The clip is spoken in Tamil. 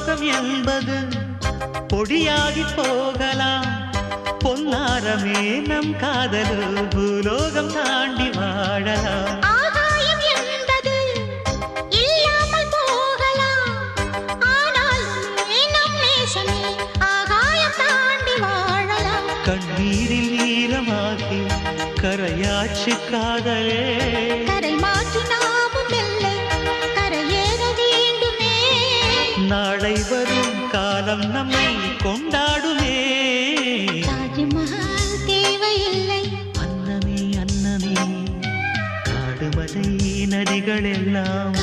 பூலோகம் என்பது பொடியாகி போகலாம். பொன்னாரமே நம் காதலு பூலோகம் தாண்டி வாழலாம். ஆகாயம் என்பது இல்லாமல் போகலாம். ஆனால் நம் நேசமே ஆகாயம் தாண்டி வாழலாம். கண்ணீரில் ஈரமாகி கரையாட்சி காதலே. கரை மாற்றி நாமும் இல்லை கரையேற வேண்டுமே. நாளை வரும் காலம் நம்மை கொண்டாடுமே. தாஜ்மஹால் தேவையில்லை அன்னமே அன்னமே காடுமலை நதிகள் எல்லாம்